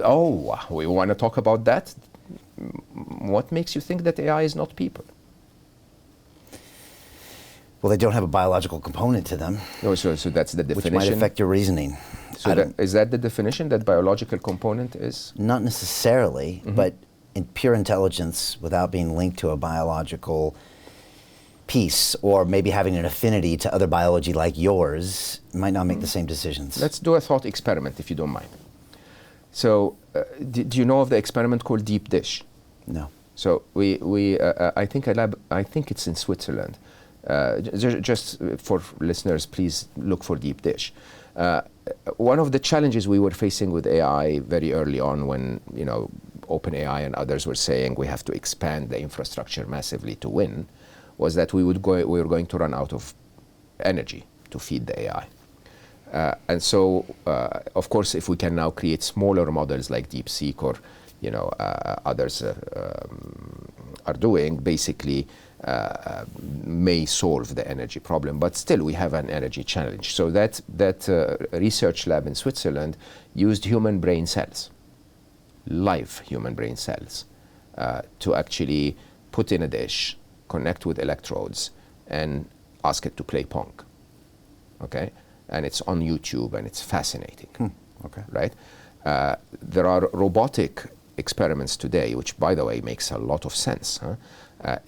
Oh, we want to talk about that? What makes you think that AI is not people? Well, they don't have a biological component to them. Oh, so that's the definition? Which might affect your reasoning. So is that the definition, that biological component is? Not necessarily, but in pure intelligence, without being linked to a biological piece, or maybe having an affinity to other biology like yours, might not make the same decisions. Let's do a thought experiment, if you don't mind. So, do you know of the experiment called deep dish? No. So I think it's in Switzerland. Just for listeners, please look for deep dish. One of the challenges we were facing with AI very early on, when OpenAI and others were saying we have to expand the infrastructure massively to win, was that we were going to run out of energy to feed the AI. And so, of course, if we can now create smaller models like DeepSeek or others are doing, basically may solve the energy problem. But still, we have an energy challenge. So that research lab in Switzerland used human brain cells, live human brain cells, to actually put in a dish, connect with electrodes, and ask it to play Pong. Okay? And it's on YouTube, and it's fascinating. Okay. Right? There are robotic experiments today, which, by the way, makes a lot of sense.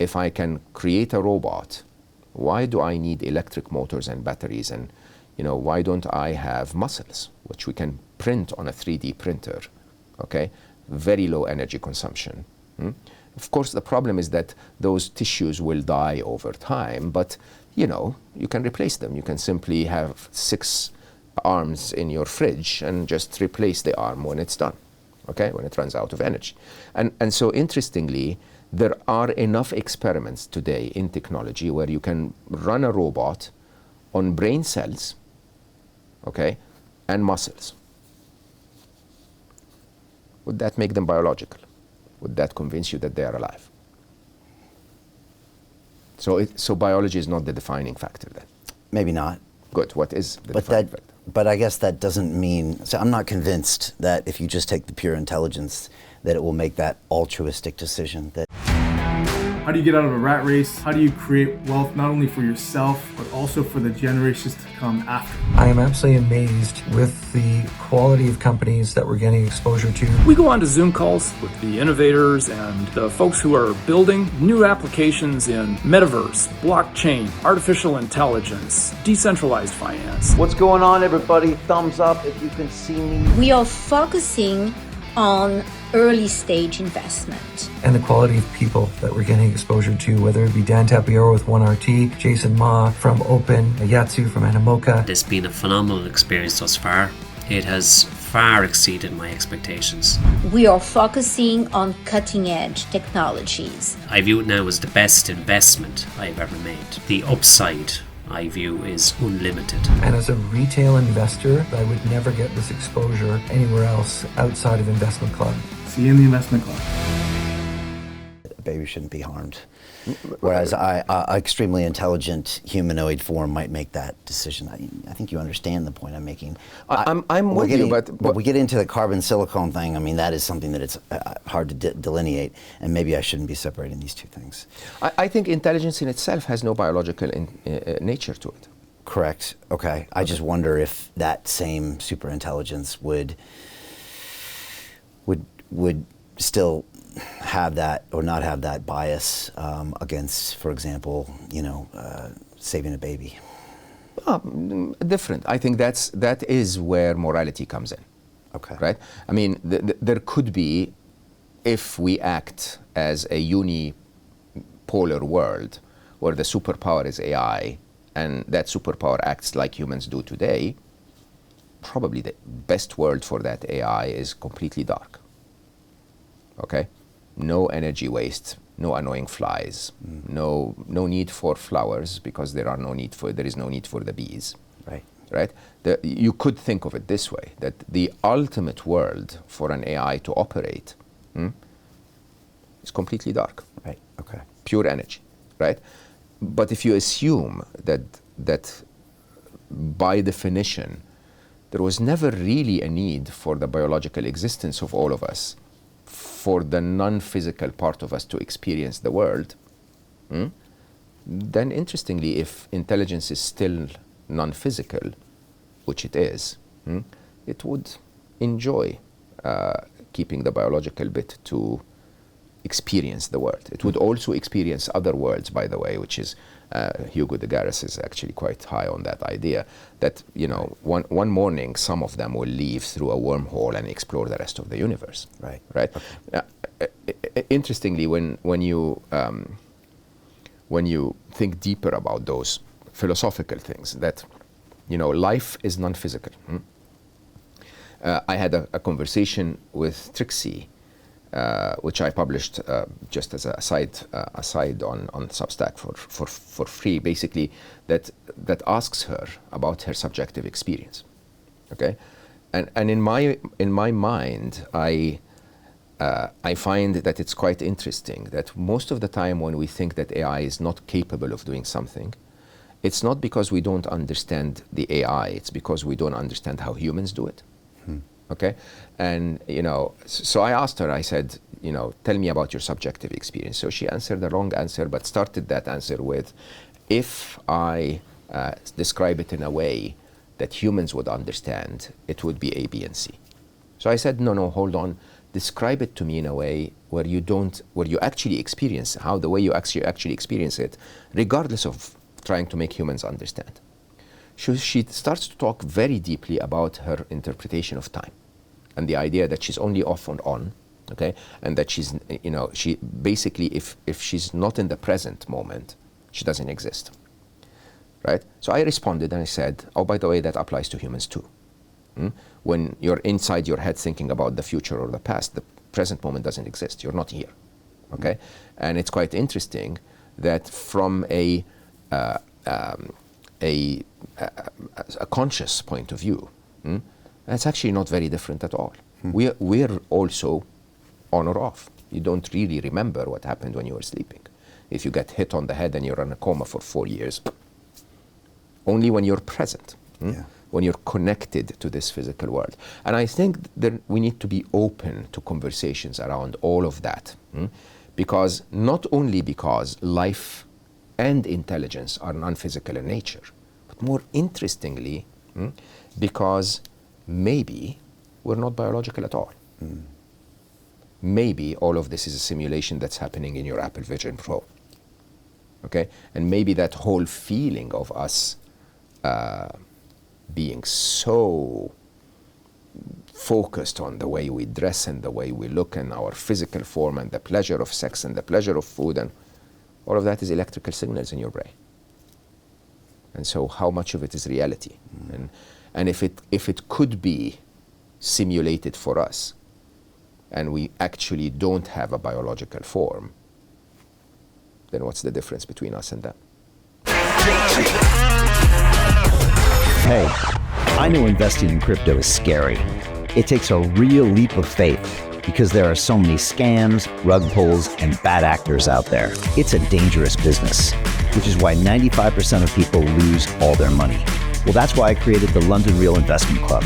If I can create a robot, why do I need electric motors and batteries? And why don't I have muscles, which we can print on a 3D printer? Okay, very low energy consumption. Of course, the problem is that those tissues will die over time, but you can replace them. You can simply have 6 arms in your fridge and just replace the arm when it's done, okay, when it runs out of energy. And so interestingly, there are enough experiments today in technology where you can run a robot on brain cells, okay, and muscles. Would that make them biological? Would that convince you that they are alive? So biology is not the defining factor then? Maybe not. Good. What is the defining factor? But I guess that doesn't mean, so I'm not convinced that if you just take the pure intelligence, that it will make that altruistic decision. How do you get out of a rat race? How do you create wealth not only for yourself, but also for the generations to come after? I am absolutely amazed with the quality of companies that we're getting exposure to. We go on to Zoom calls with the innovators and the folks who are building new applications in metaverse, blockchain, artificial intelligence, decentralized finance. What's going on, everybody? Thumbs up if you can see me. We are focusing on early stage investment. And the quality of people that we're getting exposure to, whether it be Dan Tapiero with 1RT, Jason Ma from Open, Yatsu from Animoca. It's been a phenomenal experience thus far. It has far exceeded my expectations. We are focusing on cutting edge technologies. I view it now as the best investment I've ever made. The upside, I view, is unlimited. And as a retail investor, I would never get this exposure anywhere else outside of Investment Club. See you in the Investment Club. A baby shouldn't be harmed. Whereas an extremely intelligent humanoid form might make that decision. I think you understand the point I'm making. I'm with you, but we get into the carbon silicone thing. I mean, that is something that it's hard to delineate, and maybe I shouldn't be separating these two things. I think intelligence in itself has no biological nature to it. Correct. Okay. I just wonder if that same superintelligence would still have that or not have that bias against, for example, saving a baby. Different. I think that is where morality comes in. Okay. Right? I mean, there could be, if we act as a unipolar world where the superpower is AI and that superpower acts like humans do today, probably the best world for that AI is completely dark. Okay? No energy waste, no annoying flies, no need for flowers because there is no need for the bees. Right. Right? You could think of it this way, that the ultimate world for an AI to operate is completely dark. Right. Okay. Pure energy. Right? But if you assume that by definition there was never really a need for the biological existence of all of us, for the non-physical part of us to experience the world, then interestingly, if intelligence is still non-physical, which it is, it would enjoy keeping the biological bit to experience the world. It would also experience other worlds, by the way, which is Hugo de Garis is actually quite high on that idea that, one morning some of them will leave through a wormhole and explore the rest of the universe. Right. Right. Okay. Interestingly, when you think deeper about those philosophical things, that life is non-physical. I had a conversation with Trixie, which I published just as a aside on Substack for free, basically, that asks her about her subjective experience. Okay, and in my mind, I find that it's quite interesting that most of the time when we think that AI is not capable of doing something, it's not because we don't understand the AI, it's because we don't understand how humans do it. Okay, and so I asked her, I said, tell me about your subjective experience. So she answered the wrong answer, but started that answer with, if I describe it in a way that humans would understand, it would be A, B, and C. So I said, no, hold on. Describe it to me in a way where you actually experience the way you actually experience it, regardless of trying to make humans understand. She starts to talk very deeply about her interpretation of time and the idea that she's only off and on, okay, and that she's, she basically, if she's not in the present moment, she doesn't exist, right? So I responded and I said, oh, by the way, that applies to humans too. When you're inside your head thinking about the future or the past, the present moment doesn't exist. You're not here, okay? And it's quite interesting that from a conscious point of view, that's actually not very different at all. We're also on or off. You don't really remember what happened when you were sleeping. If you get hit on the head and you're in a coma for 4 years, only when you're present, when you're connected to this physical world. And I think that we need to be open to conversations around all of that, because not only because life and intelligence are non-physical in nature, but more interestingly, because maybe we're not biological at all. Maybe all of this is a simulation that's happening in your Apple Vision Pro. Okay? And maybe that whole feeling of us being so focused on the way we dress and the way we look and our physical form and the pleasure of sex and the pleasure of food, and all of that is electrical signals in your brain. And so how much of it is reality? And if it could be simulated for us, and we actually don't have a biological form, then what's the difference between us and them? Hey, I know investing in crypto is scary. It takes a real leap of faith because there are so many scams, rug pulls, and bad actors out there. It's a dangerous business, which is why 95% of people lose all their money. Well, that's why I created the London Real Investment Club,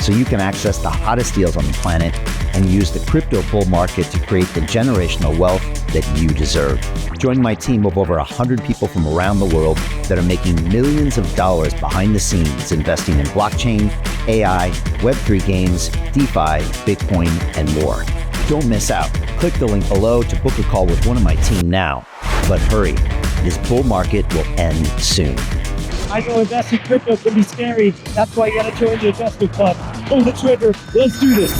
so you can access the hottest deals on the planet and use the crypto bull market to create the generational wealth that you deserve. Join my team of over 100 people from around the world that are making millions of dollars behind the scenes investing in blockchain, AI, Web3 games, DeFi, Bitcoin, and more. Don't miss out. Click the link below to book a call with one of my team now. But hurry, this bull market will end soon. I know investing in crypto can be scary. That's why you gotta join the investment club. Pull the trigger. Let's do this.